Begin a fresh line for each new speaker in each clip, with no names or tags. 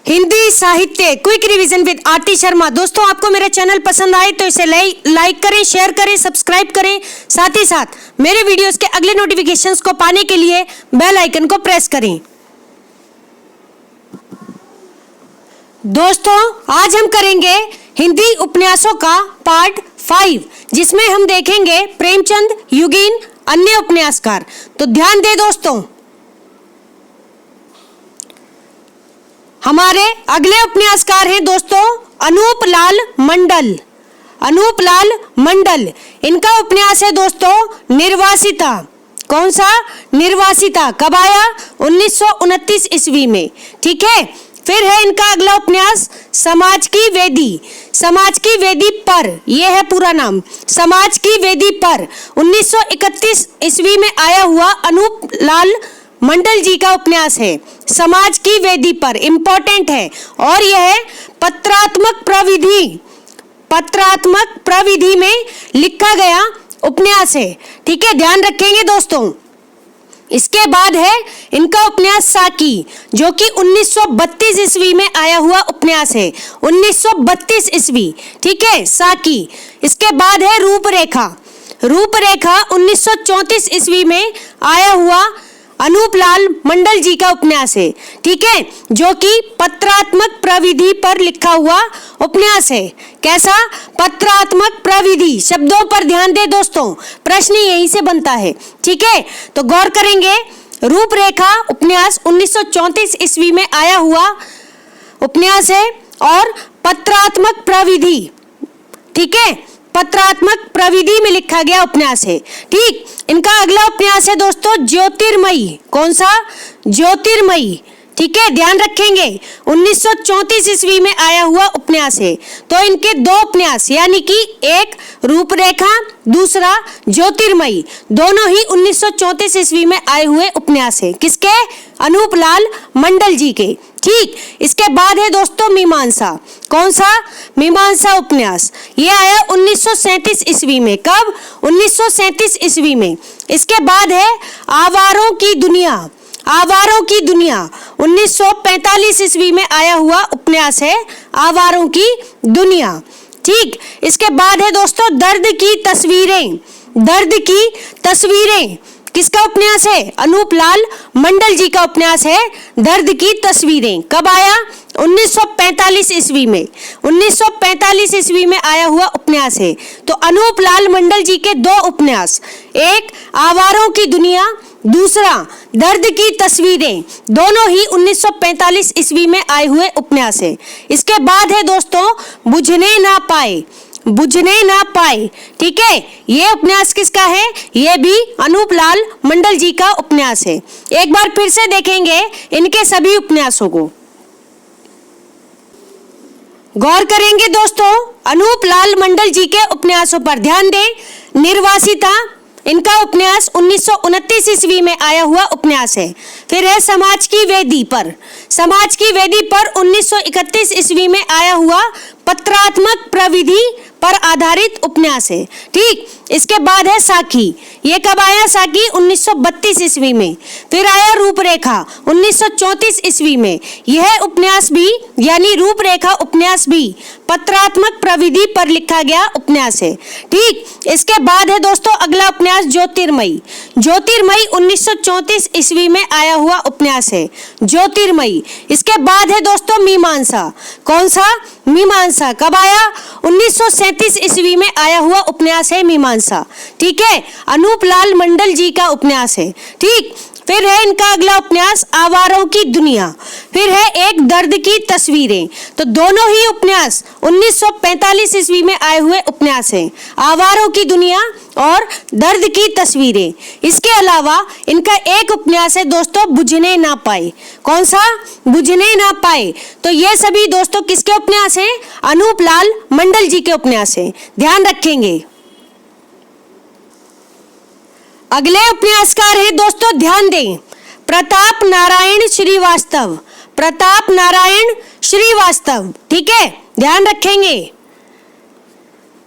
हिंदी साहित्य quick revision with आरती शर्मा। दोस्तों, आपको मेरा चैनल पसंद आए तो इसे लाइक करें, शेयर करें, सब्सक्राइब करें। साथ ही साथ मेरे वीडियोस के अगले नोटिफिकेशंस को पाने के लिए बेल आइकन को प्रेस करें। दोस्तों, आज हम करेंगे हिंदी उपन्यासों का पार्ट 5, जिसमें हम देखेंगे प्रेमचंद, युगीन, अन्य उपन्यासकार। तो ध्यान दें दोस्तों, हमारे अगले उपन्यासकार हैं दोस्तों अनूप लाल मंडल। अनूप लाल मंडल, इनका उपन्यास है दोस्तों निर्वासिता। कौन सा? निर्वासिता। कब आया? 1929 ईस्वी में। ठीक है। फिर है इनका अगला उपन्यास समाज की वेदी। समाज की वेदी पर, यह है पूरा नाम, समाज की वेदी पर। 1931 ईस्वी में आया हुआ अनूप लाल मंडल जी का उपन्यास है समाज की वेदी पर। इंपॉर्टेंट है। और यह पत्रात्मक प्रविधि में लिखा गया उपन्यास है। ठीक है, ध्यान रखेंगे दोस्तों। इसके बाद है इनका उपन्यास साकी, जो कि 1932 ईस्वी में आया हुआ उपन्यास है। 1932 ईस्वी। ठीक है, साकी। इसके बाद है रूपरेखा। रूपरेखा 1934 ईस्वी में आया हुआ अनूप लाल मंडल जी का उपन्यास है। ठीक है, जो कि पत्रात्मक प्रविधि पर लिखा हुआ उपन्यास है। कैसा? पत्रात्मक प्रविधि। शब्दों पर ध्यान दे दोस्तों, प्रश्न यहीं से बनता है। ठीक है, तो गौर करेंगे। रूपरेखा उपन्यास 1934 ईस्वी में आया हुआ उपन्यास है और पत्रात्मक प्रविधि, ठीक है, पत्रात्मक प्रविधि में लिखा गया उपन्यास है। ठीक। इनका अगला उपन्यास है दोस्तों ज्योतिर्मयी। कौन सा? ज्योतिर्मयी। ठीक है, ध्यान रखेंगे। 1934 ईस्वी में आया हुआ उपन्यास है। तो इनके दो उपन्यास, यानी कि एक रूपरेखा, दूसरा ज्योतिर्मयी, दोनों ही 1934 ईस्वी में आए हुए उपन्यास है। किसके? अनूप लाल मंडल जी के। ठीक। इसके बाद है दोस्तों मीमांसा। कौन सा? मीमांसा उपन्यास। ये आया 1937 ईस्वी में। कब? 1937 ईस्वी में। इसके बाद है आवारों की दुनिया। आवारों की दुनिया 1945 ईस्वी में आया हुआ उपन्यास है आवारों की दुनिया। ठीक। इसके बाद है दोस्तों दर्द की तस्वीरें। दर्द की तस्वीरें किसका उपन्यास है? अनूप लाल मंडल जी का उपन्यास है दर्द की तस्वीरें। कब आया? 1945 ईस्वी में। 1945 ईस्वी में आया हुआ उपन्यास है। तो अनूप लाल मंडल जी के दो उपन्यास, एक आवारों की दुनिया, दूसरा दर्द की तस्वीरें, दोनों ही 1945 ईस्वी में आए हुए उपन्यास है। इसके बाद है दोस्तों बुझने ना पाए। बुझने ना पाए। ठीक है, ये उपन्यास किसका है? ये भी अनूप लाल मंडल जी का उपन्यास है। एक बार फिर से देखेंगे इनके सभी उपन्यासों को। गौर करेंगे दोस्तों अनूप लाल मंडल जी के उपन्यासों पर। ध्यान दें। निर्वासिता, इनका उपन्यास 1929 ईस्वी में आया हुआ उपन्यास है। फिर है समाज की वेदी पर। समाज की वेदी पर 1931 ईस्वी में आया हुआ पत्रात्मक प्रविधि पर आधारित उपन्यास है। ठीक। इसके बाद है साकी। ये कब आया? साकी 1932 ईस्वी में। फिर आया रूपरेखा 1934 ईस्वी में। यह उपन्यास भी, यानी रूपरेखा उपन्यास भी पत्रात्मक प्रविधि पर लिखा गया उपन्यास है। ठीक। इसके बाद है दोस्तों अगला उपन्यास ज्योतिर्मयी। ज्योतिर्मयी 1934 ईस्वी में आया हुआ उपन्यास है ज्योतिर्मयी। इसके बाद है दोस्तों मीमांसा। कौन सा? मीमांसा। कब आया? 1937 ईस्वी में आया हुआ उपन्यास है मीमांसा। ठीक है, अनूप लाल मंडल जी का उपन्यास है। ठीक। फिर है इनका अगला उपन्यास आवारों की दुनिया। फिर है एक दर्द की तस्वीरें। तो दोनों ही उपन्यास 1945 ईस्वी में आए हुए उपन्यास हैं, आवारों की दुनिया और दर्द की तस्वीरें। इसके अलावा इनका एक उपन्यास है दोस्तों बुझने ना पाए। कौन सा? बुझने ना पाए। तो ये सभी दोस्तों किसके उपन्यास हैं? अनूप लाल मंडल जी के उपन्यास हैं। ध्यान रखेंगे। अगले उपन्यासकार है दोस्तों, ध्यान दें, प्रताप नारायण श्रीवास्तव। प्रताप नारायण श्रीवास्तव। ठीक है, ध्यान रखेंगे।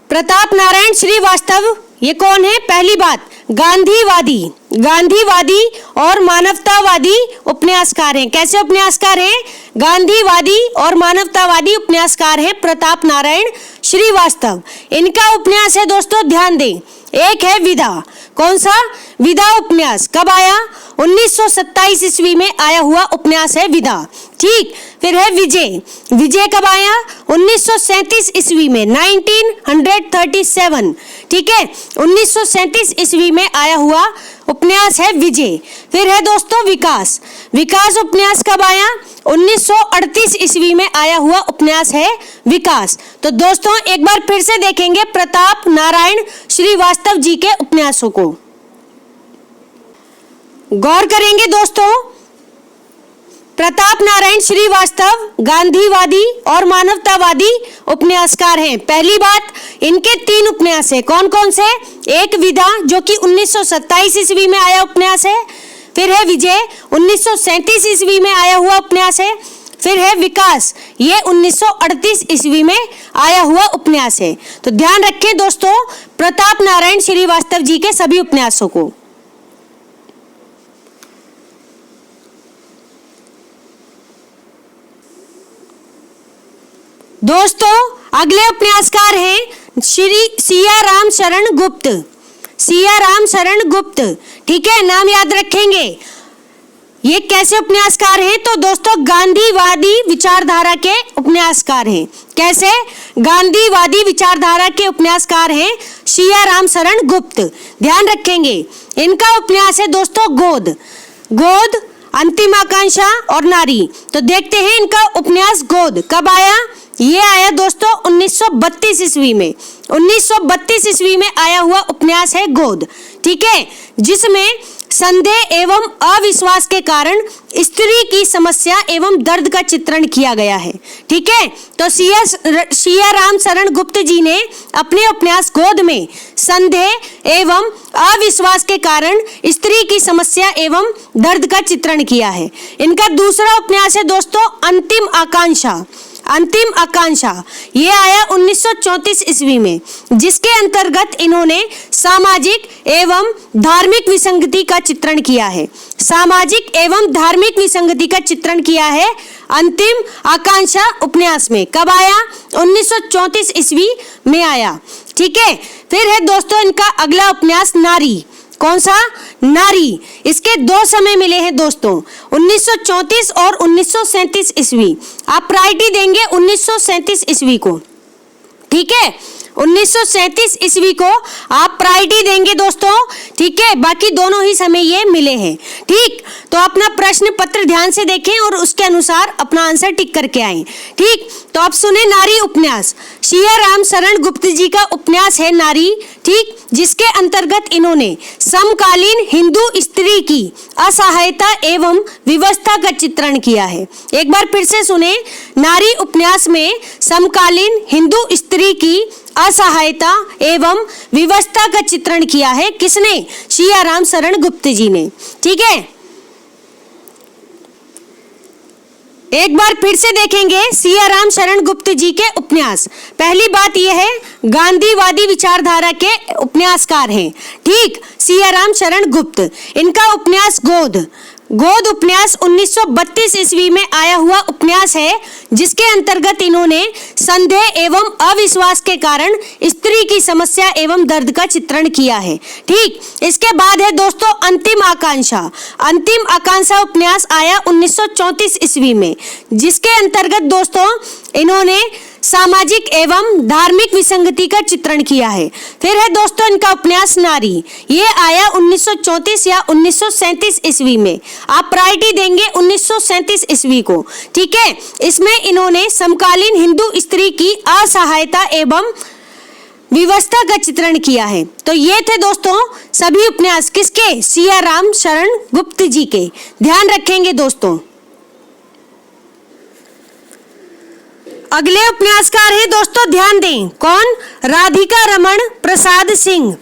प्रताप नारायण श्रीवास्तव ये कौन है? पहली बात, गांधीवादी, गांधीवादी और मानवतावादी उपन्यासकार हैं। कैसे उपन्यासकार हैं? गांधीवादी और मानवतावादी उपन्यासकार हैं प्रताप नारायण श्रीवास्तव। इनका उपन्यास है दोस्तों, ध्यान दें, एक है विदा। कौन सा? विदा उपन्यास। कब आया? 1927 ईस्वी में आया हुआ उपन्यास है विदा। ठीक, फिर है विजय। विजय कब आया? 1937 ईस्वी में, 1937। ठीक है, 1937 ईस्वी में आया हुआ उपन्यास है विजय। फिर है दोस्तों विकास। विकास उपन्यास कब आया? 1938 ईस्वी में आया हुआ उपन्यास है विकास। तो दोस्तों एक बार फिर से देखेंगे प्रताप नारायण श्रीवास्तव जी के उपन्यासों को, गौर करेंगे दोस्तों। प्रताप नारायण श्रीवास्तव गांधीवादी और मानवतावादी उपन्यासकार हैं। पहली बात, इनके 3 उपन्यास है। कौन कौन से? एक विदा जो कि 1927 ईस्वी में आया उपन्यास है। फिर है विजय, 1937 ईस्वी में आया हुआ उपन्यास है। फिर है विकास, ये 1938 ईस्वी में आया हुआ उपन्यास है। तो ध्यान रखें दोस्तों प्रताप नारायण श्रीवास्तव जी के सभी उपन्यासों को। दोस्तों अगले उपन्यासकार हैं श्री सियाराम शरण गुप्त। सियाराम शरण गुप्त, ठीक है, नाम याद रखेंगे। ये कैसे उपन्यासकार हैं? तो दोस्तों गांधीवादी विचारधारा के उपन्यासकार हैं। कैसे? गांधीवादी विचारधारा के उपन्यासकार हैं सियाराम शरण गुप्त। ध्यान रखेंगे, इनका उपन्यास है दोस्तों गोद। गोद, अंतिम आकांक्षा और नारी। तो देखते हैं इनका उपन्यास गोद कब आया। ये आया दोस्तों 1932 ईस्वी में। 1932 ईस्वी में आया हुआ उपन्यास है गोद। ठीक है, जिसमें संदेह एवं अविश्वास के कारण स्त्री की समस्या एवं दर्द का चित्रण किया गया है। ठीक है, तो सियाराम शरण गुप्त जी ने अपने उपन्यास गोद में संदेह एवं अविश्वास के कारण स्त्री की समस्या एवं दर्द का चित्रण किया है। इनका दूसरा उपन्यास है दोस्तों अंतिम आकांक्षा। अंतिम आकांक्षा ये आया 1934 ईस्वी में, जिसके अंतर्गत इन्होंने सामाजिक एवं धार्मिक विसंगति का चित्रण किया है। सामाजिक एवं धार्मिक विसंगति का चित्रण किया है अंतिम आकांक्षा उपन्यास में। कब आया? 1934 ईस्वी में आया। ठीक है, फिर है दोस्तों इनका अगला उपन्यास नारी। कौन सा? नारी। इसके 2 समय मिले हैं दोस्तों, 1934 और 1937 ईस्वी। आप प्रायोरिटी देंगे 1937 ईस्वी को। ठीक है, 1937 ईस्वी को आप प्रायोरिटी देंगे दोस्तों। ठीक है, बाकी दोनों ही समय ये मिले हैं। ठीक, तो अपना प्रश्न पत्र ध्यान से देखें और उसके अनुसार अपना आंसर टिक करके आए। ठीक, तो आप सुने नारी उपन्यास। सियाराम शरण गुप्त जी का उपन्यास है नारी। ठीक, जिसके अंतर्गत इन्होंने समकालीन हिंदू स्त्री की असहायता एवं विवस्था का चित्रण किया है। एक बार फिर से सुने, नारी उपन्यास में समकालीन हिंदू स्त्री की असहायता एवं विवस्था का चित्रण किया है। किसने? सियाराम शरण गुप्त जी ने। ठीक है, एक बार फिर से देखेंगे सियाराम शरण गुप्त जी के उपन्यास। पहली बात यह है, गांधीवादी विचारधारा के उपन्यासकार हैं। ठीक, सियाराम शरण गुप्त। इनका उपन्यास गोद। गोद उपन्यास 1932 ईस्वी में आया हुआ उपन्यास है, जिसके अंतर्गत इन्होंने संदेह एवं अविश्वास के कारण स्त्री की समस्या एवं दर्द का चित्रण किया है। ठीक, इसके बाद है दोस्तों अंतिम आकांक्षा। अंतिम आकांक्षा उपन्यास आया 1934 ईस्वी में, जिसके अंतर्गत दोस्तों इन्होंने सामाजिक एवं धार्मिक विसंगति का चित्रण किया है। फिर है दोस्तों इनका उपन्यास नारी। ये आया 1934 या 1937 ईस्वी में। आप प्रायोरिटी देंगे 1937 ईस्वी को। ठीक है, इसमें इन्होंने समकालीन हिंदू स्त्री की असहायता एवं विवस्था का चित्रण किया है। तो ये थे दोस्तों सभी उपन्यास किसके? सियाराम शरण गुप्त जी के। ध्यान रखेंगे दोस्तों। अगले उपन्यासकार हैं दोस्तों, ध्यान दें, कौन? राधिका रमण प्रसाद सिंह।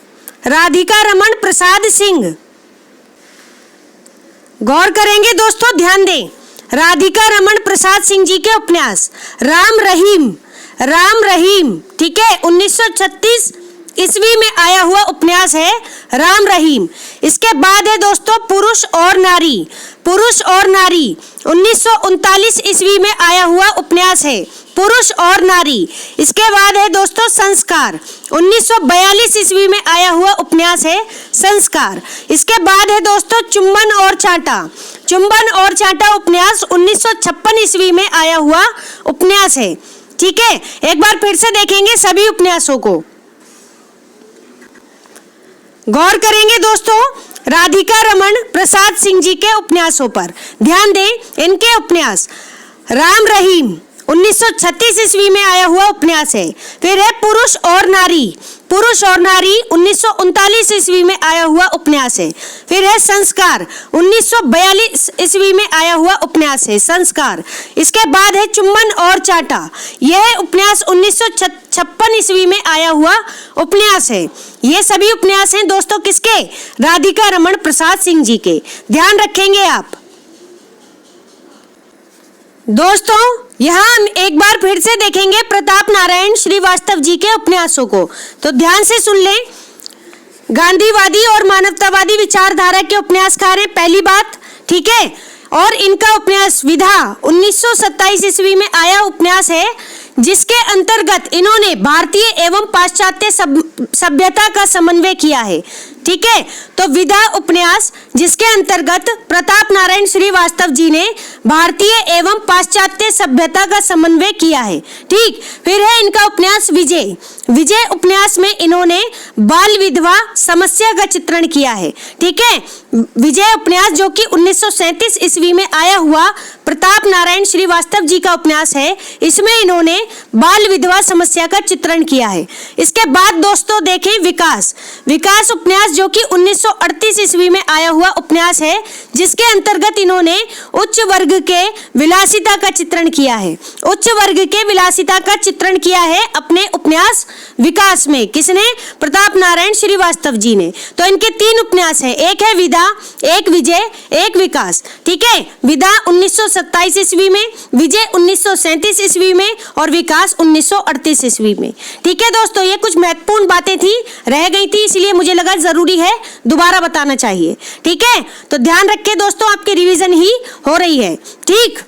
राधिका रमण प्रसाद सिंह, गौर करेंगे दोस्तों, ध्यान दें। राधिका रमण प्रसाद सिंह जी के उपन्यास राम रहीम। राम रहीम, ठीक है, 1936 ईस्वी में आया हुआ उपन्यास है राम रहीम। इसके बाद है दोस्तों पुरुष और नारी। पुरुष और नारी 1939 ईस्वी में आया हुआ उपन्यास है पुरुष और नारी। इसके बाद है दोस्तों संस्कार। 1942 ईस्वी में आया हुआ उपन्यास है संस्कार। इसके बाद है दोस्तों चुंबन और चांटा। चुंबन और चांटा उपन्यास 1956 ईस्वी में आया हुआ उपन्यास है। ठीक है, एक बार फिर से देखेंगे सभी उपन्यासों को, गौर करेंगे दोस्तों राधिका रमन प्रसाद सिंह जी के उपन्यासों पर। ध्यान दें, इनके उपन्यास राम रहीम 1936 ईस्वी में आया हुआ उपन्यास है। फिर है पुरुष और नारी। पुरुष और नारी 1939 ईस्वी में आया हुआ उपन्यास है। फिर है संस्कार 1942 ईस्वी में आया हुआ उपन्यास है संस्कार। इसके बाद है चुंबन और चांटा। यह उपन्यास 1956 ईस्वी में आया हुआ उपन्यास है। ये सभी उपन्यास हैं दोस्तों किसके? राधिका रमन प्रसाद सिंह जी के। ध्यान रखेंगे आप दोस्तों। यहाँ हम एक बार फिर से देखेंगे प्रताप नारायण श्रीवास्तव जी के उपन्यासों को, तो ध्यान से सुन लें। गांधीवादी और मानवतावादी विचारधारा के उपन्यासकार हैं, पहली बात, ठीक है। और इनका उपन्यास विधा 1927 ईस्वी में आया उपन्यास है, जिसके अंतर्गत इन्होंने भारतीय एवं पाश्चात्य सभ्यता का समन्वय किया है। ठीक है, तो विधा उपन्यास जिसके अंतर्गत प्रताप नारायण श्रीवास्तव जी ने भारतीय एवं पाश्चात्य सभ्यता का समन्वय किया है। ठीक, फिर है इनका उपन्यास विजय। विजय उपन्यास में इन्होंने बाल विधवा समस्या का चित्रण किया है। ठीक है, विजय उपन्यास जो कि 1937 ईस्वी में आया हुआ प्रताप नारायण श्रीवास्तव जी का उपन्यास है, इसमें इन्होंने बाल विधवा समस्या का चित्रण किया है। इसके बाद दोस्तों देखें विकास। विकास उपन्यास जो कि 1938 ईस्वी में आया हुआ उपन्यास है, जिसके अंतर्गत इन्होंने उच्च वर्ग के विलासिता का चित्रण किया है। उच्च वर्ग के विलासिता का चित्रण किया है अपने उपन्यास विकास में। किसने? प्रताप नारायण श्रीवास्तव जी ने। तो इनके 3 उपन्यास हैं, एक है विधा, एक विजय, एक विकास। ठीक है, विधा 1927 ईस्वी में, विजय 1937 ईस्वी में और विकास 1938 ईस्वी में। ठीक है दोस्तों, ये कुछ महत्वपूर्ण बातें थी, रह गई थी, इसलिए मुझे लगा जरूरी है दोबारा बताना चाहिए। ठीक है, तो ध्यान रखें दोस्तों, आपकी रिवीजन ही हो रही है। ठीक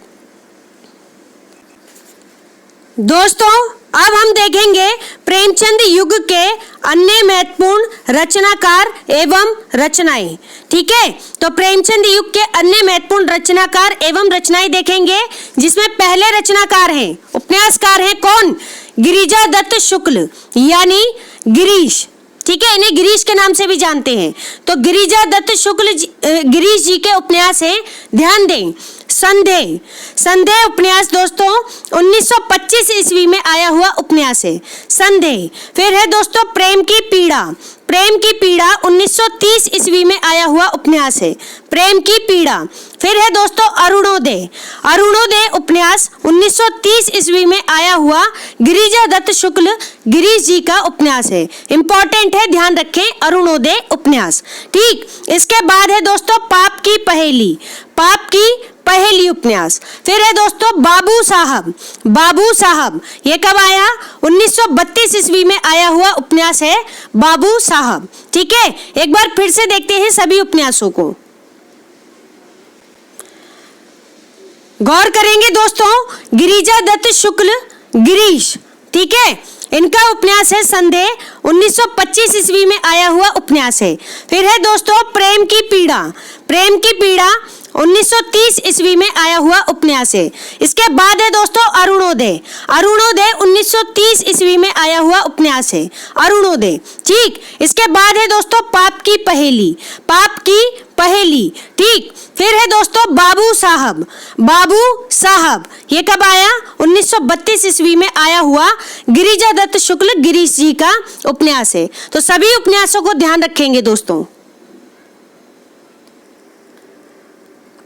दोस्तों, अब हम देखेंगे प्रेमचंद युग के अन्य महत्वपूर्ण रचनाकार एवं रचनाएं। ठीक है, तो प्रेमचंद युग के अन्य महत्वपूर्ण रचनाकार एवं रचनाएं देखेंगे, जिसमें पहले रचनाकार हैं, उपन्यासकार हैं कौन? गिरिजा दत्त शुक्ल यानी गिरीश। ठीक है, इन्हें गिरीश के नाम से भी जानते हैं। तो गिरिजा दत्त शुक्ल गिरीश जी के उपन्यास हैं, ध्यान दें। संदेह। संदेह उपन्यास दोस्तों 1925 ईस्वी में आया हुआ उपन्यास है संदेह। फिर है दोस्तों प्रेम की पीड़ा। प्रेम की पीड़ा 1930 ईस्वी में आया हुआ उपन्यास है प्रेम की पीड़ा। फिर है दोस्तों अरुणोदय। अरुणोदय उपन्यास 1930 ईस्वी में आया हुआ गिरिजा दत्त शुक्ल गिरीश जी का उपन्यास है, इंपॉर्टेंट है, ध्यान रखें अरुणोदय उपन्यास। ठीक, इसके बाद है दोस्तों पाप की पहेली। पाप की पहेली उपन्यास। फिर है दोस्तों बाबू साहब। बाबू साहब ये कब आया? 1932 ईस्वी में आया हुआ उपन्यास है बाबू साहब। ठीक है, एक बार फिर से देखते हैं सभी उपन्यासों को, गौर करेंगे दोस्तों। गिरिजा दत्त शुक्ल गिरीश, ठीक है, इनका उपन्यास है संदेह, 1925 ईस्वी में आया हुआ उपन्यास है। फिर है दोस्तों प्रेम की पीड़ा। प्रेम की पीड़ा 1930 ईस्वी में आया हुआ उपन्यास है। इसके बाद है दोस्तों अरुणोदय। अरुणोदय 1930 ईस्वी में आया हुआ उपन्यास है अरुणोदय। ठीक, इसके बाद है दोस्तों पाप की पहेली। पाप की पहेली। ठीक, फिर है दोस्तों बाबू साहब। बाबू साहब ये कब आया? 1932 ईस्वी में आया हुआ गिरिजा दत्त शुक्ल गिरीश जी का उपन्यास है। तो सभी उपन्यासों को ध्यान रखेंगे दोस्तों।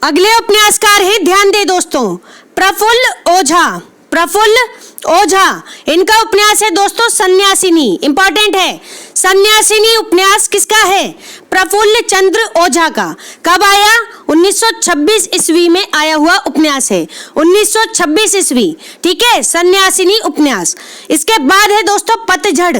अगले उपन्यासकार हैं, ध्यान दे दोस्तों, प्रफुल्ल ओझा। प्रफुल्ल ओझा इनका उपन्यास है दोस्तों सन्यासिनी, इंपॉर्टेंट है। सन्यासिनी उपन्यास किसका है? प्रफुल्ल चंद्र ओझा का। कब आया? 1926 ईस्वी में आया हुआ उपन्यास है 1926 ईस्वी। ठीक है, सन्यासिनी उपन्यास। इसके बाद है दोस्तों पतझड़।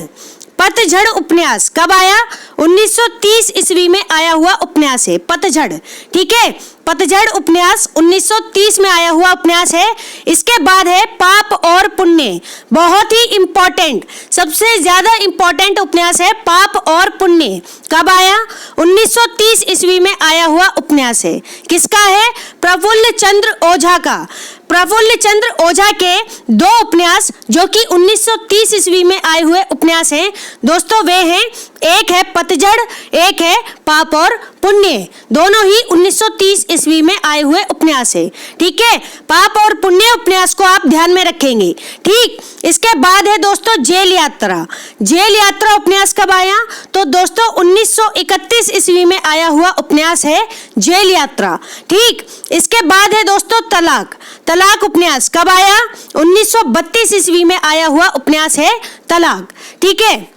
पतझड़ उपन्यास कब आया? 1930 ईस्वी में आया हुआ उपन्यास है पतझड़। ठीक है, पतझड़ उपन्यास 1930 में आया हुआ उपन्यास है। इसके बाद है पाप और पुण्य, बहुत ही इंपॉर्टेंट, सबसे ज्यादा इंपॉर्टेंट उपन्यास है पाप और पुण्य। कब आया? 1930 ईस्वी में आया हुआ उपन्यास है। किसका है? प्रफुल्ल चंद्र ओझा का। प्रफुल्ल चंद्र ओझा के दो उपन्यास जो कि 1930 ईस्वी में आए हुए उपन्यास हैं दोस्तों, वे हैं, एक है पतझड़, एक है पाप और पुण्य। दोनों ही 1930 ईस्वी में आए हुए उपन्यास है। ठीक है, पाप और पुण्य उपन्यास को आप ध्यान में रखेंगे। ठीक, इसके बाद है दोस्तों जेल यात्रा। जेल यात्रा उपन्यास कब आया? तो दोस्तों 1931 ईस्वी में आया हुआ उपन्यास है जेल यात्रा। ठीक, इसके बाद है दोस्तों तलाक। तलाक उपन्यास कब आया? 1932 ईस्वी में आया हुआ उपन्यास है तलाक। ठीक है,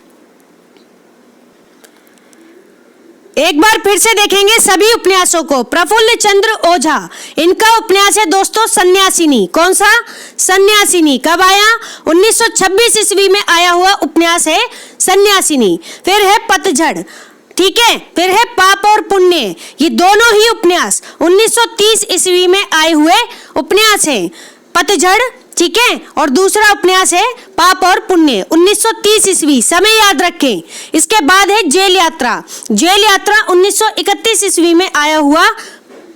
एक बार फिर से देखेंगे सभी उपन्यासों को। प्रफुल्ल चंद्र ओझा, इनका उपन्यास है दोस्तों सन्यासिनी। कौन सा? सन्यासिनी। कब आया? 1926 ईस्वी में आया हुआ उपन्यास है सन्यासिनी। फिर है पतझड़। ठीक है, फिर है पाप और पुण्य। ये दोनों ही उपन्यास 1930 ईस्वी में आए हुए उपन्यास हैं। पतझड़, ठीक है, और दूसरा उपन्यास है पाप और पुण्य, 1930 ईस्वी, समय याद रखें। इसके बाद है जेल यात्रा। जेल यात्रा 1931 ईस्वी में आया हुआ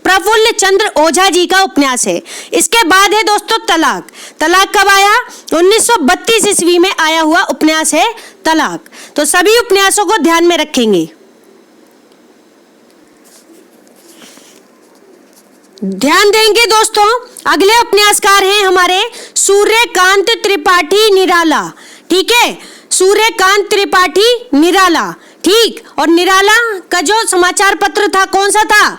प्रफुल्ल चंद्र ओझा जी का उपन्यास है। इसके बाद है दोस्तों तलाक। तलाक कब आया? 1932 ईस्वी में आया हुआ उपन्यास है तलाक। तो सभी उपन्यासों को ध्यान में रखेंगे। ध्यान देंगे दोस्तों, अगले उपन्यासकार हैं हमारे सूर्यकांत त्रिपाठी निराला। ठीक है, सूर्यकांत त्रिपाठी निराला। ठीक, और निराला का जो समाचार पत्र था कौन सा था?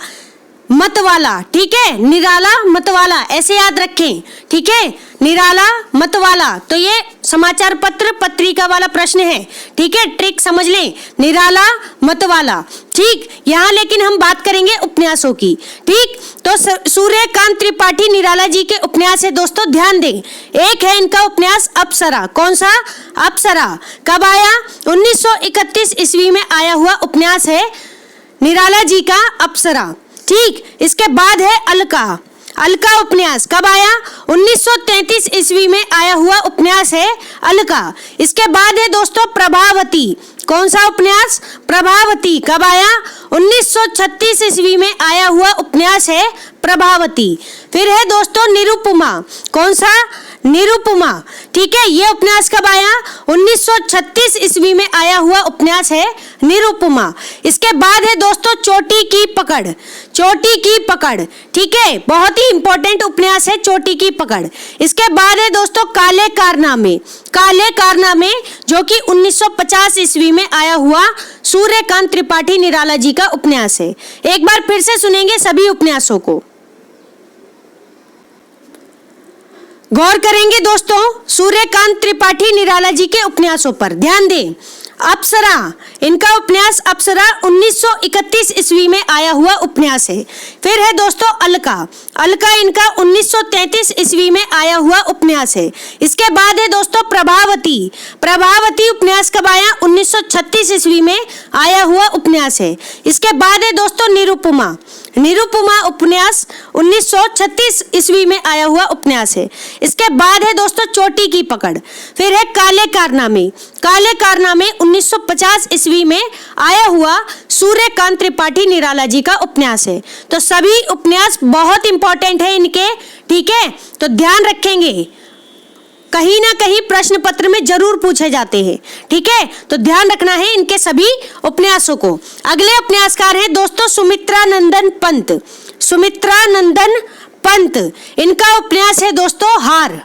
मतवाला। ठीक है, निराला मतवाला, ऐसे याद रखें। ठीक है, निराला मतवाला, तो ये समाचार पत्र पत्रिका वाला प्रश्न है। ठीक है, ट्रिक समझ लें, निराला मतवाला। ठीक, यहाँ लेकिन हम बात करेंगे उपन्यासों की। ठीक, तो सूर्यकांत त्रिपाठी निराला जी के उपन्यास है दोस्तों, ध्यान दें। एक है इनका उपन्यास अप्सरा। कौन सा? अप्सरा। कब आया? 1931 ईस्वी में आया हुआ उपन्यास है निराला जी का अप्सरा। ठीक, इसके बाद है अलका। अलका उपन्यास कब आया? 1933 ईस्वी में आया हुआ उपन्यास है अलका। इसके बाद है दोस्तों प्रभावती। कौन सा उपन्यास? प्रभावती। कब आया? 1936 ईस्वी में आया हुआ उपन्यास है प्रभावती। फिर है दोस्तों निरुपमा। कौन सा? निरुपमा। ठीक है, ये उपन्यास कब आया? 1936 ईस्वी में आया हुआ उपन्यास है निरुपमा। इसके बाद है दोस्तों चोटी की पकड़। चोटी की पकड़, ठीक है, बहुत ही इंपॉर्टेंट उपन्यास है चोटी की पकड़। इसके बाद है दोस्तों काले कारनामे। काले कारनामे जो कि 1950 ईस्वी में आया हुआ सूर्यकांत त्रिपाठी निराला जी का उपन्यास है। एक बार फिर से सुनेंगे सभी उपन्यासों को, गौर करेंगे दोस्तों सूर्यकांत त्रिपाठी निराला जी के उपन्यासों पर। ध्यान दें, अप्सरा, इनका उपन्यास अप्सरा 1931 ईस्वी में आया हुआ उपन्यास है। फिर है दोस्तों अलका। अलका इनका 1933 ईस्वी में आया हुआ उपन्यास है। इसके बाद है दोस्तों प्रभावती। प्रभावती उपन्यास कब आया? 1936 ईस्वी में आया हुआ उपन्यास है। इसके बाद है दोस्तों निरुपमा। निरुपमा उपन्यास 1936 ईस्वी में आया हुआ उपन्यास है। इसके बाद है दोस्तों चोटी की पकड़। फिर है काले कारनामे। काले कारनामे 1950 ईस्वी में आया हुआ सूर्यकांत त्रिपाठी निराला जी का उपन्यास है। तो सभी उपन्यास बहुत इंपॉर्टेंट है इनके। ठीक है, तो ध्यान रखेंगे, कहीं ना कहीं प्रश्न पत्र में जरूर पूछे जाते हैं। ठीक है, तो ध्यान रखना है इनके सभी उपन्यासों को। अगले उपन्यासकार हैं दोस्तों सुमित्रा नंदन पंत। सुमित्रा नंदन पंत, इनका उपन्यास है दोस्तों हार।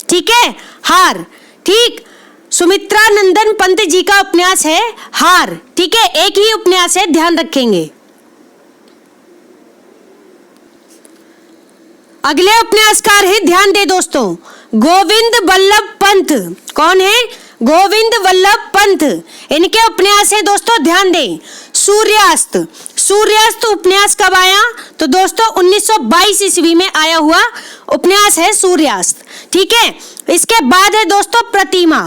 ठीक है, हार। ठीक, सुमित्रा नंदन पंत जी का उपन्यास है हार। ठीक है, एक ही उपन्यास है, ध्यान रखेंगे। अगले उपन्यासकार है, ध्यान दे दोस्तों, गोविंद वल्लभ पंत। कौन है? गोविंद वल्लभ पंत। इनके उपन्यास है दोस्तों, ध्यान दें, सूर्यास्त। सूर्यास्त उपन्यास कब आया? तो दोस्तों 1922 ईस्वी में आया हुआ उपन्यास है सूर्यास्त। ठीक है, इसके बाद है दोस्तों प्रतिमा।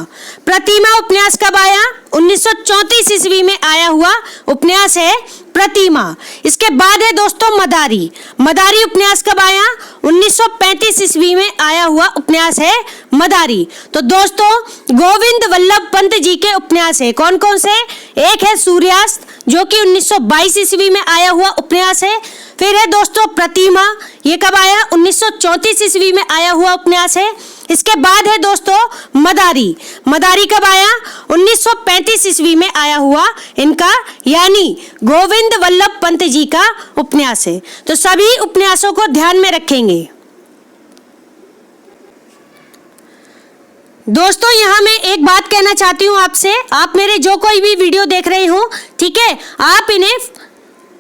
प्रतिमा उपन्यास कब आया? 1934 ईस्वी में आया हुआ उपन्यास है प्रतिमा। इसके बाद है दोस्तों मदारी। मदारी उपन्यास कब आया? 1935 ईस्वी में आया हुआ उपन्यास है मदारी। तो दोस्तों गोविंद वल्लभ पंत जी के उपन्यास है कौन कौन से? एक है सूर्यास्त जो कि 1922 ईस्वी में आया हुआ उपन्यास है। फिर है दोस्तों प्रतिमा, ये कब आया? 1934 ईस्वी में आया हुआ उपन्यास है। इसके बाद है दोस्तों मदारी। मदारी कब आया? 1935 ईस्वी में आया हुआ इनका यानी गोविंद वल्लभ पंत जी का उपन्यास है। तो सभी उपन्यासों को ध्यान में रखेंगे। दोस्तों यहाँ मैं एक बात कहना चाहती हूँ आपसे, आप मेरे जो कोई भी वीडियो देख रहे हो, ठीक है, आप इन्हें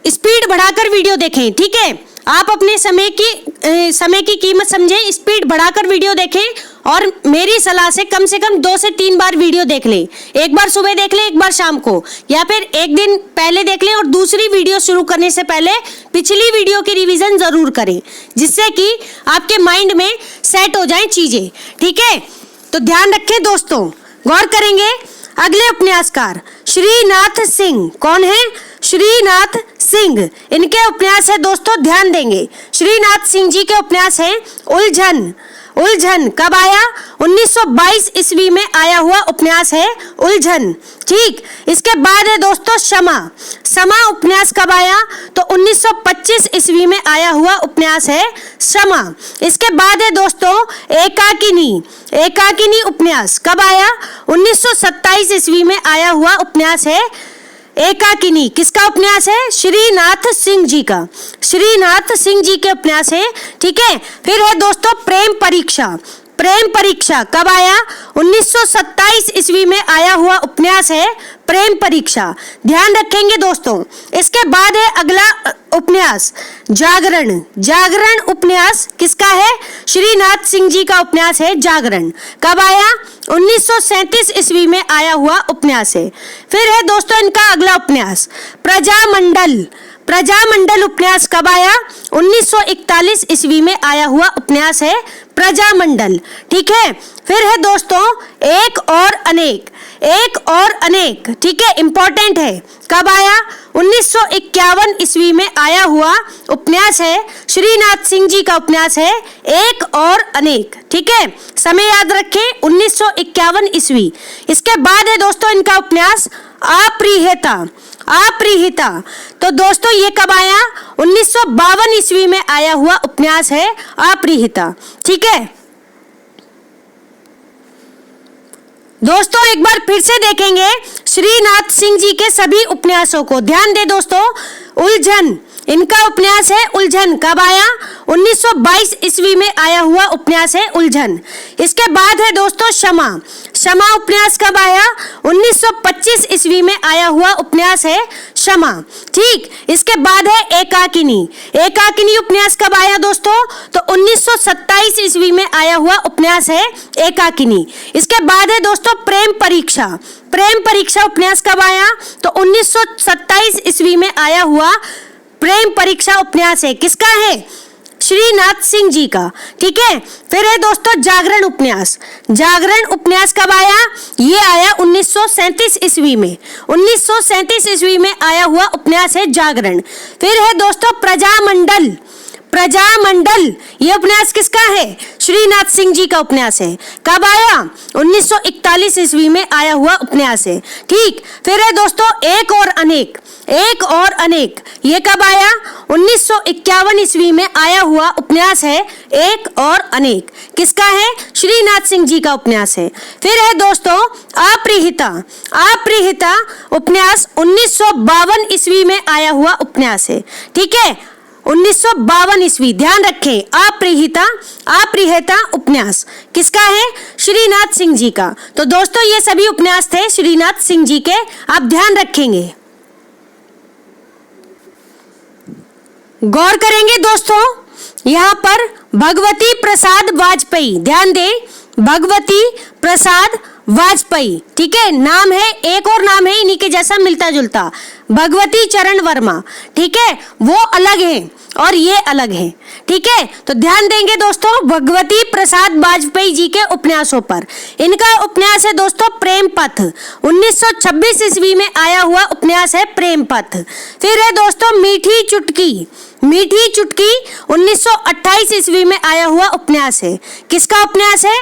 स्पीड बढ़ाकर वीडियो देखें, ठीक है। आप अपने समय की कीमत समझें, स्पीड बढ़ाकर वीडियो देखें और मेरी सलाह से कम 2 से 3 बार वीडियो देख लें। एक बार सुबह देख लें, एक बार शाम को, या फिर एक दिन पहले देख लें और दूसरी वीडियो शुरू करने से पहले पिछली वीडियो की रिवीजन जरूर करें, जिससे कि आपके माइंड में सेट हो जाए चीजें, ठीक है। तो ध्यान रखें दोस्तों, गौर करेंगे। अगले उपन्यासकार श्रीनाथ सिंह, कौन है? श्रीनाथ सिंह, इनके उपन्यास है दोस्तों, ध्यान देंगे। श्रीनाथ सिंह जी के उपन्यास है उलझन। उलझन कब आया? 1922 ईस्वी में आया हुआ उपन्यास है उलझन, ठीक। इसके बाद है दोस्तों क्षमा। क्षमा उपन्यास कब आया? तो 1925 ईस्वी में आया हुआ उपन्यास है क्षमा। इसके बाद है दोस्तों एकाकिनी। एकाकिनी उपन्यास कब आया? 1927 ईस्वी में आया हुआ उपन्यास है एकाकिनी। किसका उपन्यास है? श्रीनाथ सिंह जी का। श्रीनाथ सिंह जी के उपन्यास है, ठीक है। फिर है दोस्तों प्रेम परीक्षा। प्रेम परीक्षा कब आया? 1927 ईस्वी में आया हुआ उपन्यास है प्रेम परीक्षा, ध्यान रखेंगे दोस्तों। इसके बाद है अगला उपन्यास जागरण। जागरण उपन्यास किसका है? श्रीनाथ सिंह जी का उपन्यास है जागरण। कब आया? 1937 ईस्वी में आया हुआ उपन्यास है। फिर है दोस्तों इनका अगला उपन्यास प्रजामंडल। प्रजामंडल उपन्यास कब आया? 1941 ईस्वी में आया हुआ उपन्यास है प्रजामंडल, ठीक है। फिर है दोस्तों एक और अनेक। एक और अनेक, ठीक है, इंपॉर्टेंट है। कब आया? 1951 ईस्वी में आया हुआ उपन्यास है श्रीनाथ सिंह जी का उपन्यास है एक और अनेक, ठीक है। समय याद रखें 1951 ईस्वी। इसके बाद है दोस्तों इनका उपन्यास अप्रियता। अप्रियता, तो दोस्तों ये कब आया? 1952 ईस्वी में आया हुआ उपन्यास है अप्रियता, ठीक है। दोस्तों एक बार फिर से देखेंगे श्रीनाथ सिंह जी के सभी उपन्यासों को, ध्यान दे दोस्तों। उलझन, इनका उपन्यास है उलझन, कब आया? 1922 ईस्वी में आया हुआ उपन्यास है उलझन। इसके बाद है दोस्तों क्षमा। क्षमा उपन्यास कब आया? 1925 ईस्वी में आया हुआ उपन्यास है क्षमा, ठीक। इसके बाद है एकाकिनी। एकाकिनी उपन्यास कब आया दोस्तों? तो 1927 ईस्वी में आया हुआ उपन्यास है एकाकिनी। इसके बाद है दोस्तों प्रेम परीक्षा। प्रेम परीक्षा उपन्यास कब आया? तो 1927 ईस्वी में आया हुआ प्रेम परीक्षा उपन्यास है, किसका है? श्रीनाथ सिंह जी का, ठीक है। फिर है दोस्तों जागरण उपन्यास। जागरण उपन्यास कब आया? ये आया 1937 ईस्वी में। 1937 ईस्वी में आया हुआ उपन्यास है जागरण। फिर है दोस्तों प्रजामंडल। प्रजामंडल, ये उपन्यास किसका है? श्रीनाथ सिंह जी का उपन्यास है। कब आया? 1941 ईस्वी में आया हुआ उपन्यास है, ठीक। फिर है दोस्तों एक और अनेक। एक और अनेक, ये कब आया? 1951 ईस्वी में आया हुआ उपन्यास है एक और अनेक, किसका है? श्रीनाथ सिंह जी का उपन्यास है। फिर है दोस्तों अप्रियता। अप्रियता उपन्यास 1952 ईस्वी में आया हुआ उपन्यास है, ठीक है। 1952 ईस्वी, ध्यान रखें। अप्रियता, अप्रियता उपन्यास किसका है? श्रीनाथ सिंह जी का। तो दोस्तों ये सभी उपन्यास थे श्रीनाथ सिंह जी के, आप ध्यान रखेंगे। गौर करेंगे दोस्तों, यहाँ पर भगवती प्रसाद वाजपेयी, ध्यान दें, भगवती प्रसाद वाजपेयी, ठीक है। नाम है, एक और नाम है इन्हीं के जैसा मिलता जुलता, भगवती चरण वर्मा, ठीक है, वो अलग है। और ये अलग है। ठीक है, तो ध्यान देंगे दोस्तों भगवती प्रसाद वाजपेयी जी के उपन्यासों पर। इनका उपन्यास है दोस्तों प्रेम पथ, 1926 ईस्वी में आया हुआ उपन्यास है प्रेम पथ। फिर है दोस्तों मीठी चुटकी, मीठी चुटकी 1928 ईस्वी में आया हुआ उपन्यास है। किसका उपन्यास है?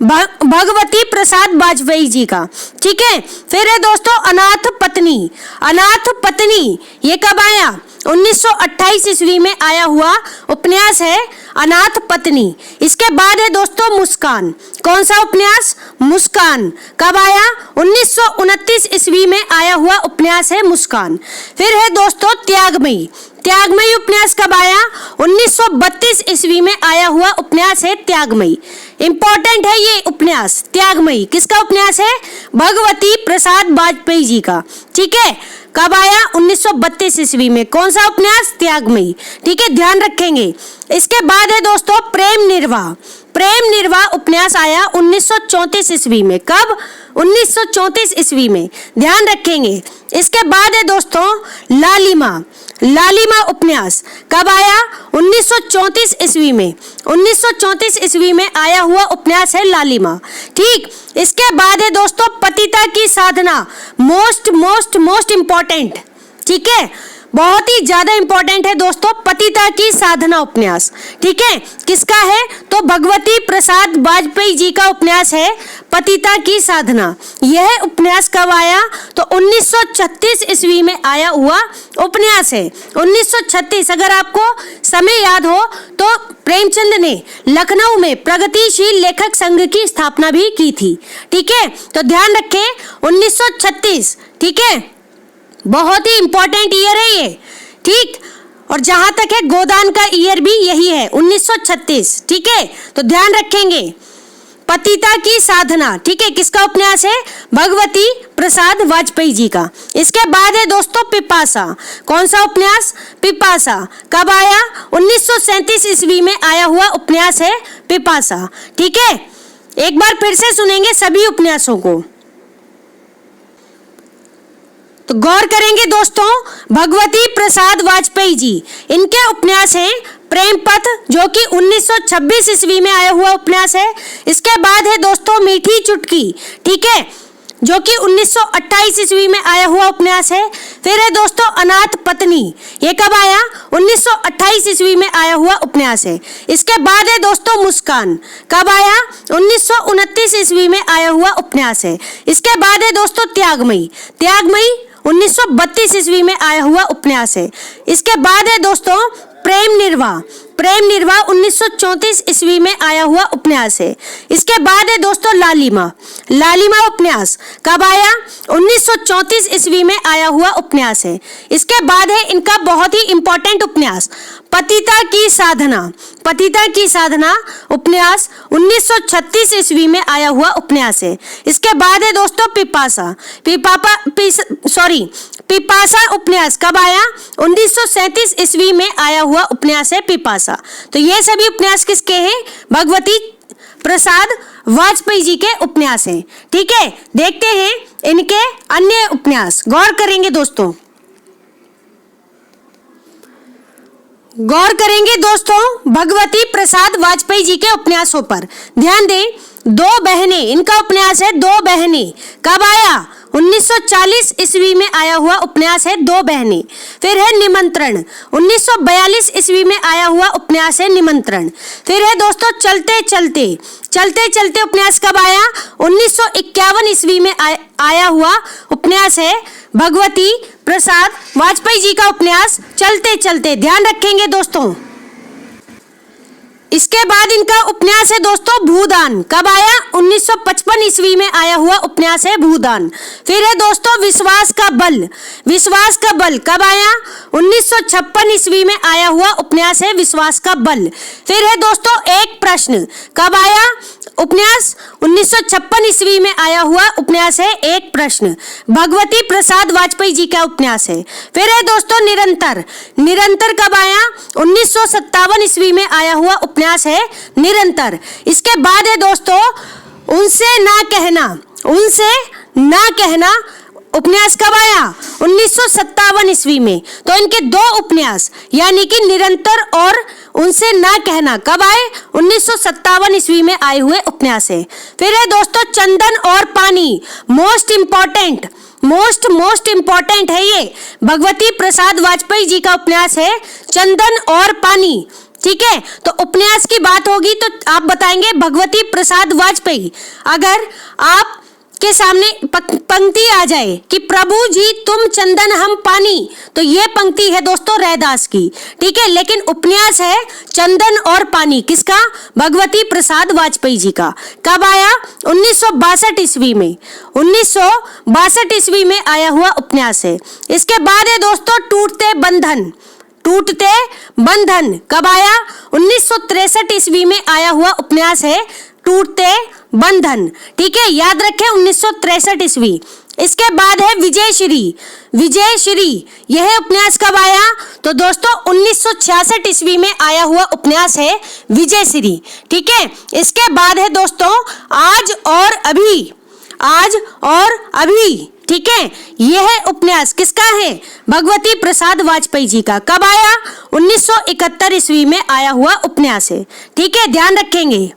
भगवती प्रसाद वाजपेयी जी का। ठीक है, फिर है दोस्तों अनाथ पत्नी, अनाथ पत्नी ये कब आया? 1928 ईस्वी में आया हुआ उपन्यास है अनाथ पत्नी। इसके बाद है दोस्तों मुस्कान। कौन सा उपन्यास? मुस्कान। कब आया? 1929 ईस्वी में आया हुआ उपन्यास है मुस्कान। फिर है दोस्तों त्यागमयी, त्यागमयी उपन्यास कब आया? 1932 ईस्वी में आया हुआ उपन्यास है त्यागमयी। इंपॉर्टेंट है ये उपन्यास त्यागमयी। किसका उपन्यास है? भगवती प्रसाद वाजपेयी जी का। ठीक है, कब आया? 1932 ईस्वी में। कौन सा उपन्यास? त्यागमयी। ठीक है, ध्यान रखेंगे। इसके बाद है दोस्तों प्रेम निर्वाह, प्रेम निर्वाह उपन्यास आया 1934 ईस्वी में। कब? 1934 ईस्वी में, ध्यान रखेंगे। इसके बाद है दोस्तों लालिमा, लालिमा उपन्यास कब आया? 1934 ईस्वी में। 1934 ईस्वी में आया हुआ उपन्यास है लालिमा। ठीक, इसके बाद है दोस्तों पतिता की साधना, मोस्ट मोस्ट मोस्ट इंपॉर्टेंट। ठीक है, बहुत ही ज्यादा इंपॉर्टेंट है दोस्तों पतिता की साधना उपन्यास। ठीक है, किसका है? तो भगवती प्रसाद वाजपेयी जी का उपन्यास है पतिता की साधना। यह उपन्यास कब आया? तो 1936 ईस्वी में आया हुआ उपन्यास है। 1936, अगर आपको समय याद हो तो प्रेमचंद ने लखनऊ में प्रगतिशील लेखक संघ की स्थापना भी की थी। ठीक है, तो ध्यान रखें 1936। ठीक है, बहुत ही इंपॉर्टेंट ईयर है ये। ठीक, और जहां तक है गोदान का ईयर भी यही है 1936। ठीक है, तो ध्यान रखेंगे पतिता की साधना। ठीक है, किसका उपन्यास है? भगवती प्रसाद वाजपेयी जी का। इसके बाद है दोस्तों पिपासा। कौन सा उपन्यास? पिपासा कब आया? 1937 ईस्वी में आया हुआ उपन्यास है पिपासा। ठीक है, एक बार फिर से सुनेंगे सभी उपन्यासों को, तो गौर करेंगे दोस्तों। भगवती प्रसाद वाजपेयी जी, इनके उपन्यास हैं प्रेम पथ जो कि 1926 ईस्वी में आया हुआ उपन्यास है। इसके बाद है दोस्तों मीठी चुटकी। ठीक है, जो कि 1928 ईस्वी में आया हुआ उपन्यास है। फिर है दोस्तों अनाथ पत्नी, ये कब आया? 1928 ईस्वी में आया हुआ उपन्यास है। इसके बाद है दोस्तों मुस्कान, कब आया? 1929 ईस्वी में आया हुआ उपन्यास है। इसके बाद है दोस्तों त्यागमयी, त्यागमयी 1932 ईस्वी में आया हुआ उपन्यास है। इसके बाद है दोस्तों प्रेम निर्वाह, प्रेम निर्वाह 1934 ईस्वी में आया हुआ उपन्यास है। इसके बाद है दोस्तों लालिमा, लालिमा उपन्यास कब आया? 1934 ईस्वी में आया हुआ उपन्यास है। इसके बाद है इनका बहुत ही इंपॉर्टेंट उपन्यास पतिता की साधना, पतिता की साधना उपन्यास 1936 ईस्वी में आया हुआ उपन्यास है। इसके बाद है दोस्तों पिपासा, पिपासा उपन्यास कब आया? 1937 ईस्वी में आया हुआ उपन्यास है पिपासा। तो ये सभी उपन्यास किसके हैं? भगवती प्रसाद वाजपेयी जी के उपन्यास हैं। ठीक है, देखते हैं इनके अन्य उपन्यास। गौर करेंगे दोस्तों, गौर करेंगे दोस्तों भगवती प्रसाद वाजपेयी जी के उपन्यासों पर। ध्यान दें, दो बहनें, इनका उपन्यास है दो बहनें, कब आया? 1940 ईस्वी में आया हुआ उपन्यास है दो बहनें। फिर है निमंत्रण, 1942 ईस्वी में आया हुआ उपन्यास है निमंत्रण। फिर है दोस्तों चलते चलते, चलते चलते उपन्यास कब आया? 1951 ईस्वी में आया हुआ उपन्यास है भगवती प्रसाद वाजपेयी जी का उपन्यास चलते चलते। ध्यान रखेंगे दोस्तों। इसके बाद इनका उपन्यास है दोस्तों भूदान, कब आया? 1955 ईस्वी में आया हुआ उपन्यास है भूदान। फिर है दोस्तों विश्वास का बल, विश्वास का बल कब आया? 1956 ईस्वी में आया हुआ उपन्यास है विश्वास का बल। फिर है दोस्तों एक प्रश्न, कब आया उपन्यास? 1956 ईस्वी में आया हुआ उपन्यास है एक प्रश्न, भगवती प्रसाद वाजपेयी जी का उपन्यास है। फिर है दोस्तों निरंतर, निरंतर कब आया? 1957 ईस्वी में आया हुआ उपन्यास है निरंतर। इसके बाद है दोस्तों उनसे ना कहना, उनसे ना कहना उपन्यास कब आया? 1957 ईस्वी में। तो इनके दो उपन्यास यानी कि निरंतर और उनसे ना कहना कब आए? 1957 ईस्वी में आए हुए उपन्यास है। फिर है दोस्तों चंदन और पानी, मोस्ट इंपॉर्टेंट है ये, भगवती प्रसाद वाजपेयी जी का उपन्यास है चंदन और पानी। ठीक है, तो उपन्यास की बात होगी तो आप बताएंगे भगवती प्रसाद वाजपेयी। अगर आप के सामने पंक्ति आ जाए कि प्रभु जी तुम चंदन हम पानी, तो ये पंक्ति है दोस्तों रैदास की। ठीक है, लेकिन उपन्यास है चंदन और पानी, किसका? भगवती प्रसाद वाजपेयी जी का। कब आया? 1962 ईस्वी में। 1962 ईस्वी में आया हुआ उपन्यास है। इसके बाद है दोस्तों टूटते बंधन कब आया? 1963 ईस्वी में आया हुआ उपन्यास है टूटते बंधन। ठीक है, याद रखें 1963 ईस्वी। इसके बाद है विजयश्री, यह उपन्यास कब आया? तो दोस्तों 1966 ईस्वी में आया हुआ उपन्यास है विजयश्री। ठीक है, इसके बाद है दोस्तों आज और अभी। ठीक है, यह उपन्यास किसका है? भगवती प्रसाद वाजपेयी जी का। कब आया? 1971 ईस्वी में आया हुआ उपन्यास है। ठीक है, ध्यान रखेंगे।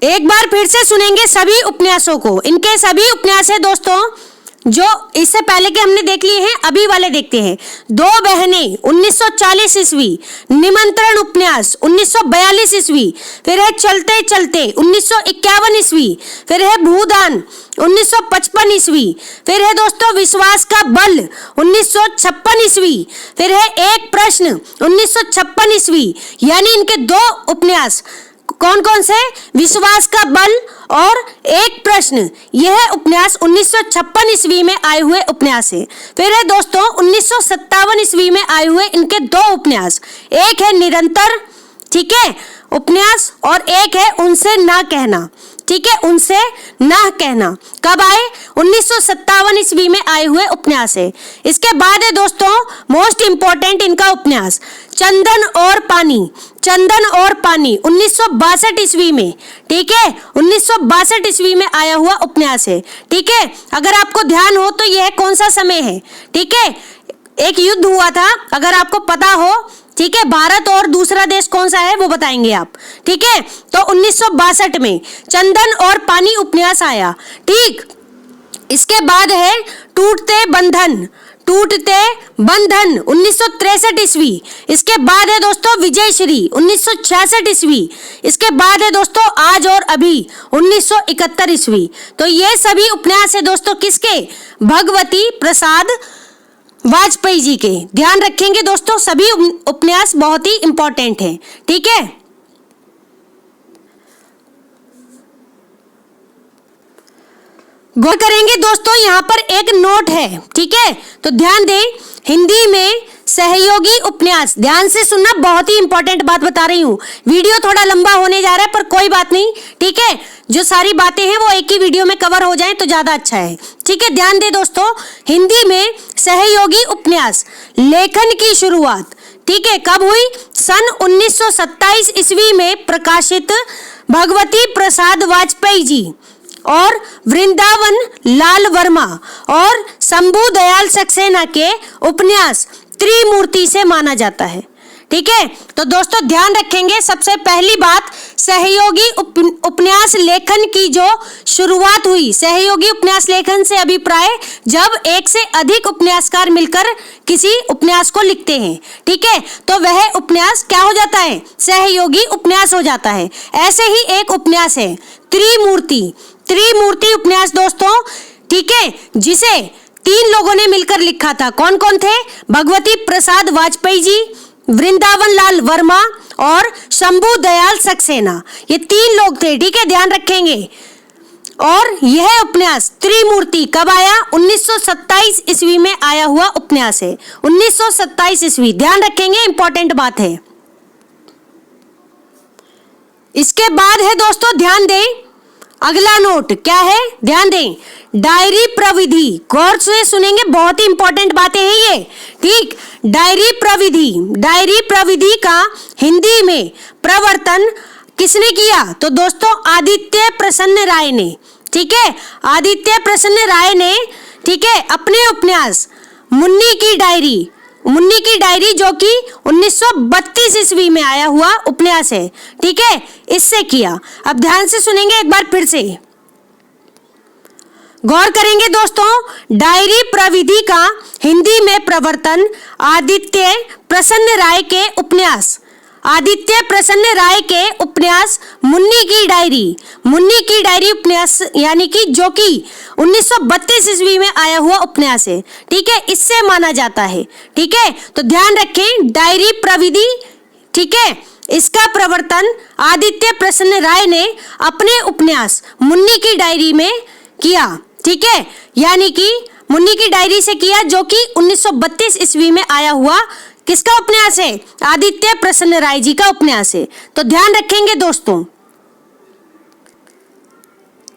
एक बार फिर से सुनेंगे सभी उपन्यासों को। इनके सभी उपन्यास है दोस्तों जो इससे पहले के हमने देख लिए हैं, अभी वाले देखते हैं। दो बहनें 1940 ईस्वी, निमंत्रण उपन्यास 1942 ईस्वी, फिर है चलते चलते 1951 ईस्वी, फिर है भूदान 1955 ईस्वी, फिर है दोस्तों विश्वास का बल 1956 ईस्वी, फिर है एक प्रश्न 1956 ईस्वी। यानी इनके दो उपन्यास कौन कौन से? विश्वास का बल और एक प्रश्न, यह उपन्यास 1956 ईस्वी में आए हुए उपन्यास है। फिर है दोस्तों 1957 ईस्वी में आए हुए इनके दो उपन्यास, एक है निरंतर, ठीक है, उपन्यास, और एक है उनसे ना कहना। ठीक है, उनसे ना कहना कब आए? 1957 ईस्वी में आए हुए उपन्यास है। इसके बाद है दोस्तों मोस्ट इंपॉर्टेंट इनका उपन्यास चंदन और पानी 1962 ईस्वी में। ठीक है, 1962 ईस्वी में आया हुआ उपन्यास है। ठीक है, अगर आपको ध्यान हो तो यह कौन सा समय है? ठीक है, एक युद्ध हुआ था, अगर आपको पता हो, ठीक है, भारत और दूसरा देश कौन सा है वो बताएंगे आप। ठीक है, तो 1962 में चंदन और पानी उपन्यास आया। ठीक, इसके बाद है टूटते बंधन 1963 ईस्वी। इसके बाद है दोस्तों विजयश्री 1966 ईस्वी। इसके बाद है दोस्तों आज और अभी 1971 ईस्वी। तो ये सभी उपन्यास है दोस्तों किसके? भगवती प्रसाद वाजपेयी जी के। ध्यान रखेंगे दोस्तों, सभी उपन्यास बहुत ही इंपॉर्टेंट हैं। ठीक है, गौर करेंगे दोस्तों, यहाँ पर एक नोट है। ठीक है, तो ध्यान दें, हिंदी में सहयोगी उपन्यास, ध्यान से सुनना, बहुत ही इंपॉर्टेंट बात बता रही हूँ। वीडियो थोड़ा लंबा होने जा रहा है पर कोई बात नहीं। ठीक है, जो सारी बातें हैं वो एक ही वीडियो में कवर हो जाएं तो ज्यादा अच्छा है। ठीक है, ध्यान दें दोस्तों, हिंदी में सहयोगी उपन्यास लेखन की शुरुआत, ठीक है, कब हुई? सन 1927 ईस्वी में प्रकाशित भगवती प्रसाद वाजपेयी जी और वृंदावन लाल वर्मा और शंभू दयाल सक्सेना के उपन्यास त्रिमूर्ति से माना जाता है। ठीक है, तो दोस्तों ध्यान रखेंगे, सबसे पहली बात, सहयोगी उपन्यास लेखन की जो शुरुआत हुई, सहयोगी उपन्यास लेखन से अभिप्राय जब एक से अधिक उपन्यासकार मिलकर किसी उपन्यास को लिखते हैं। ठीक है, तो वह उपन्यास क्या हो जाता है? सहयोगी उपन्यास हो जाता है। ऐसे ही एक उपन्यास है त्रिमूर्ति उपन्यास दोस्तों, ठीक है, जिसे 3 लोगों ने मिलकर लिखा था। कौन कौन थे? भगवती प्रसाद वाजपेयी जी, वृंदावन लाल वर्मा और शंभू दयाल सक्सेना, ये 3 लोग थे। ठीक है, ध्यान रखेंगे। और यह उपन्यास त्रिमूर्ति कब आया? 1927 ईस्वी में आया हुआ उपन्यास है। 1927 ईस्वी, ध्यान रखेंगे, इंपॉर्टेंट बात है। इसके बाद है दोस्तों, ध्यान दें, अगला नोट क्या है? ध्यान दें, डायरी प्रविधि, गौर से सुनेंगे, बहुत ही इंपॉर्टेंट बातें हैं ये। ठीक, डायरी प्रविधि का हिंदी में प्रवर्तन किसने किया? तो दोस्तों आदित्य प्रसन्न राय ने। ठीक है, आदित्य प्रसन्न राय ने, ठीक है, अपने उपन्यास मुन्नी की डायरी जो कि 1932 ईस्वी में आया हुआ उपन्यास है, ठीक है, इससे किया। अब ध्यान से सुनेंगे एक बार फिर से, गौर करेंगे दोस्तों। डायरी प्रविधि का हिंदी में प्रवर्तन आदित्य प्रसन्न राय के उपन्यास मुन्नी की डायरी उपन्यास, यानी कि जो कि 1932 ईस्वी में आया हुआ उपन्यास है, ठीक है, इससे माना जाता है, ठीक है। तो ध्यान रखें, डायरी प्रविधि, ठीक है, इसका प्रवर्तन आदित्य प्रसन्न राय ने अपने उपन्यास मुन्नी की डायरी में किया, ठीक है, यानी कि मुन्नी की डायरी से किया, जो कि 1932 ईस्वी में आया हुआ किसका उपन्यास है? आदित्य प्रसन्न राय जी का उपन्यास है। तो ध्यान रखेंगे दोस्तों।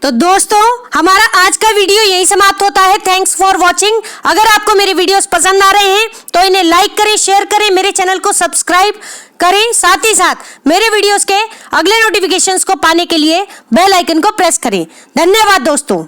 तो दोस्तों, हमारा आज का वीडियो यही समाप्त होता है। Thanks for watching. अगर आपको मेरे वीडियोस पसंद आ रहे हैं तो इन्हें लाइक करें, शेयर करें, मेरे चैनल को सब्सक्राइब करें, साथ ही साथ मेरे वीडियोस के अगले नोटिफिकेशंस को पाने के लिए बेल आइकन को प्रेस करें। धन्यवाद दोस्तों।